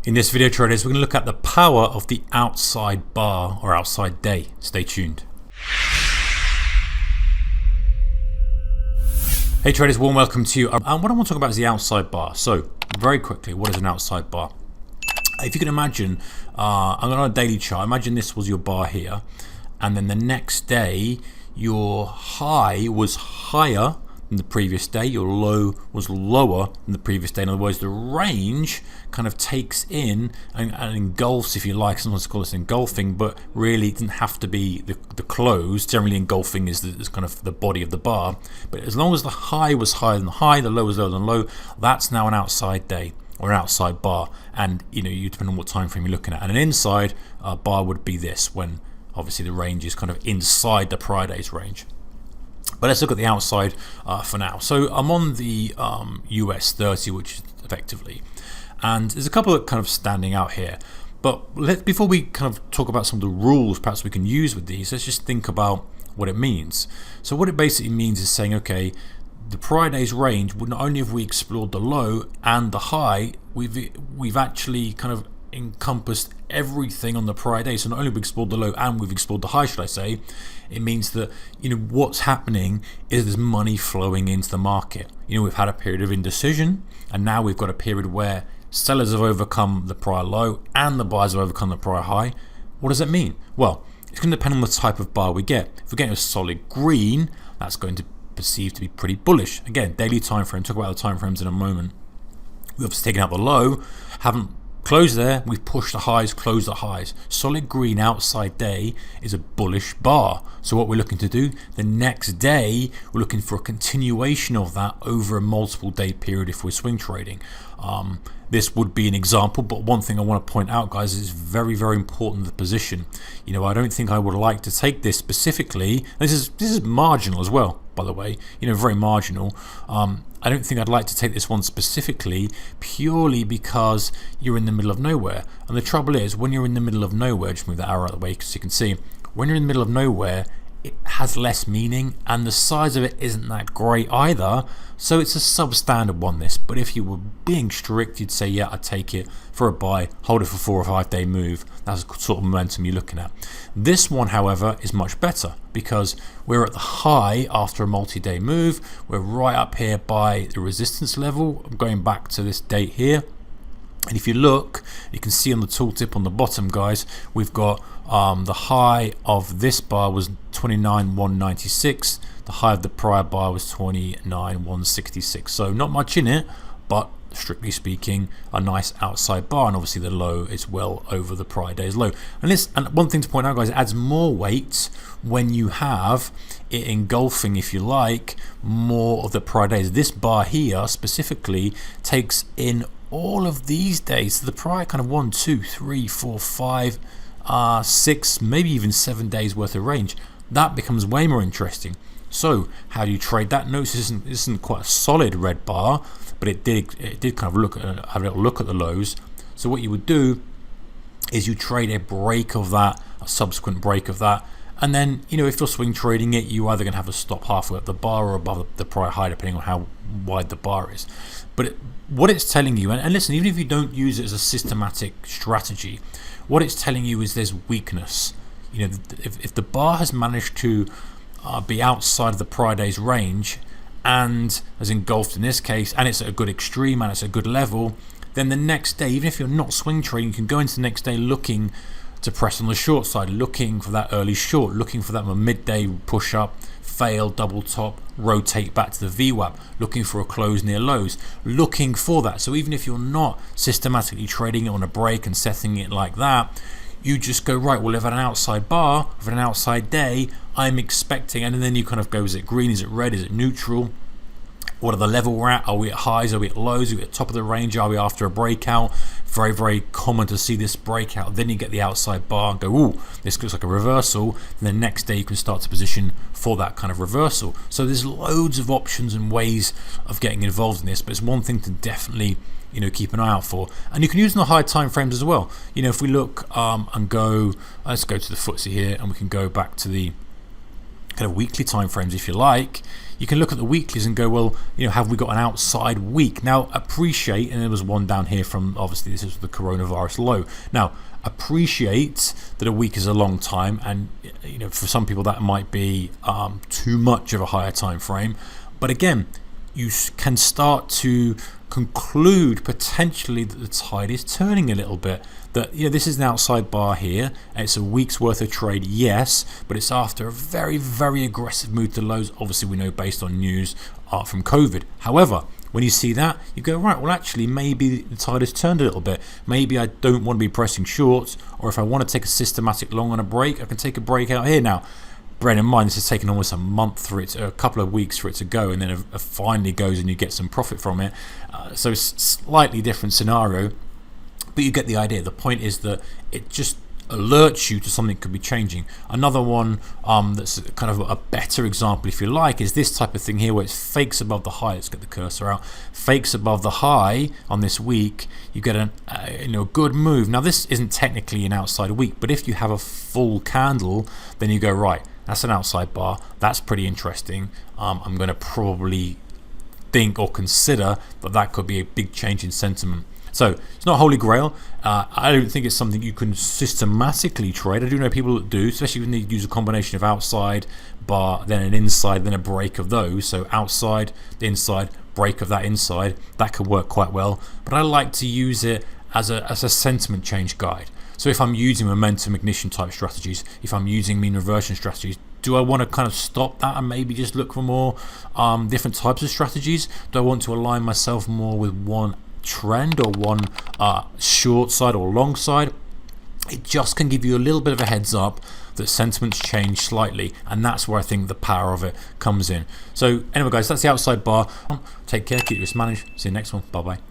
In this video, traders, we're going to look at the power of the outside bar or outside day. Stay tuned. Hey traders, warm welcome to you. And what I want to talk about is the outside bar. So very quickly, what is an outside bar? If you can imagine, I'm on a daily chart. Imagine this was your bar here, and then the next day your high was higher than the previous day, your low was lower than the previous day. In other words, the range kind of takes in and engulfs, if you like, sometimes call this engulfing, but really it didn't have to be the close. Generally engulfing is kind of the body of the bar, but as long as the high was higher than the high, the low was lower than low, that's now an outside day or an outside bar. And you depend on what time frame you're looking at. And an inside bar would be this, when obviously the range is kind of inside the prior day's range. But let's look at the outside for now. So I'm on the US 30, which is effectively, and there's a couple that kind of standing out here. But before we kind of talk about some of the rules perhaps we can use with these, let's just think about what it means. So what it basically means is saying, okay, the prior day's range, not only have we explored the low and the high, we've actually kind of encompassed everything on the prior day. So not only have we explored the low and we've explored the high, should I say. It means that what's happening is there's money flowing into the market. We've had a period of indecision, and now we've got a period where sellers have overcome the prior low and the buyers have overcome the prior high. What does that mean? Well, it's going to depend on the type of bar we get. If we're getting a solid green, that's going to perceive to be pretty bullish. Again, daily time frame, talk about the time frames in a moment. We've obviously taken out the low, haven't closed there, we've pushed the highs, closed the highs. Solid green outside day is a bullish bar. So what we're looking to do, the next day, we're looking for a continuation of that over a multiple day period if we're swing trading. This would be an example, but one thing I want to point out, guys, is very, very important, the position. I don't think I would like to take this specifically. This is marginal as well, by the way, very marginal. I don't think I'd like to take this one specifically, purely because you're in the middle of nowhere. And the trouble is, when you're in the middle of nowhere, just move that arrow out of the way so you can see, when you're in the middle of nowhere, it has less meaning, and the size of it isn't that great either. So it's a substandard one, this. But if you were being strict, you'd say, yeah, I'd take it for a buy, hold it for 4 or 5 day move. That's the sort of momentum you're looking at. This one, however, is much better because we're at the high after a multi-day move. We're right up here by the resistance level. I'm going back to this date here. And if you look, you can see on the tooltip on the bottom, guys, we've got the high of this bar was 29,196. The high of the prior bar was 29,166. So not much in it, but strictly speaking, a nice outside bar. And obviously the low is well over the prior day's low. And one thing to point out, guys, it adds more weight when you have it engulfing, if you like, more of the prior days. This bar here specifically takes in all of these days, so the prior kind of 1, 2, 3, 4, 5, 6, maybe even 7 days worth of range. That becomes way more interesting. So how do you trade that? Notice this isn't quite a solid red bar, but it did kind of have a little look at the lows. So what you would do is you trade a break of that, a subsequent break of that, and then if you're swing trading it, you're either going to have a stop halfway up the bar or above the prior high, depending on how wide the bar is. But what it's telling you, and listen, even if you don't use it as a systematic strategy, what it's telling you is there's weakness. If the bar has managed to be outside of the prior day's range and has engulfed in this case, and it's at a good extreme and it's a good level, then the next day, even if you're not swing trading, you can go into the next day looking to press on the short side, looking for that early short, looking for that midday push up, fail, double top, rotate back to the VWAP, looking for a close near lows, looking for that. So even if you're not systematically trading it on a break and setting it like that, you just go, right, well, if at an outside bar, if at an outside day, I'm expecting, and then you kind of go, is it green, is it red, is it neutral? What are the level we're at? Are we at highs? Are we at lows? Are we at top of the range? Are we after a breakout? Very, very common to see this breakout. Then you get the outside bar and go, ooh, this looks like a reversal. And then next day you can start to position for that kind of reversal. So there's loads of options and ways of getting involved in this, but it's one thing to definitely keep an eye out for. And you can use it in the high time frames as well. If we look and go, let's go to the FTSE here, and we can go back to the kind of weekly time frames if you like, you can look at the weeklies and go, well, have we got an outside week? Now, appreciate, and there was one down here from, obviously this is the coronavirus low. Now, appreciate that a week is a long time, and for some people that might be too much of a higher time frame. But again, you can start to conclude potentially that the tide is turning a little bit. That this is an outside bar here, and it's a week's worth of trade, yes, but it's after a very, very aggressive move to lows. Obviously, we know based on news from COVID. However, when you see that, you go, right, well, actually, maybe the tide has turned a little bit. Maybe I don't want to be pressing shorts, or if I want to take a systematic long on a break, I can take a break out here. Now, bearing in mind, this has taken almost a couple of weeks for it to go, and then it finally goes and you get some profit from it. So it's a slightly different scenario, but you get the idea. The point is that it just alerts you to something could be changing. Another one that's kind of a better example, if you like, is this type of thing here where it fakes above the high. Let's get the cursor out. Fakes above the high on this week. You get a good move. Now, this isn't technically an outside week, but if you have a full candle, then you go, right, that's an outside bar. That's pretty interesting. I'm going to probably think or consider that could be a big change in sentiment. So it's not holy grail. I don't think it's something you can systematically trade. I do know people that do, especially when they use a combination of outside bar, then an inside, then a break of those. So outside, the inside, break of that inside. That could work quite well. But I like to use it as a sentiment change guide. So if I'm using momentum ignition type strategies, if I'm using mean reversion strategies, do I want to kind of stop that and maybe just look for more different types of strategies? Do I want to align myself more with one trend or one short side or long side? It just can give you a little bit of a heads up that sentiments change slightly, and that's where I think the power of it comes in. So anyway, guys, that's the outside bar. Take care, keep your risk managed. See you next one. Bye bye.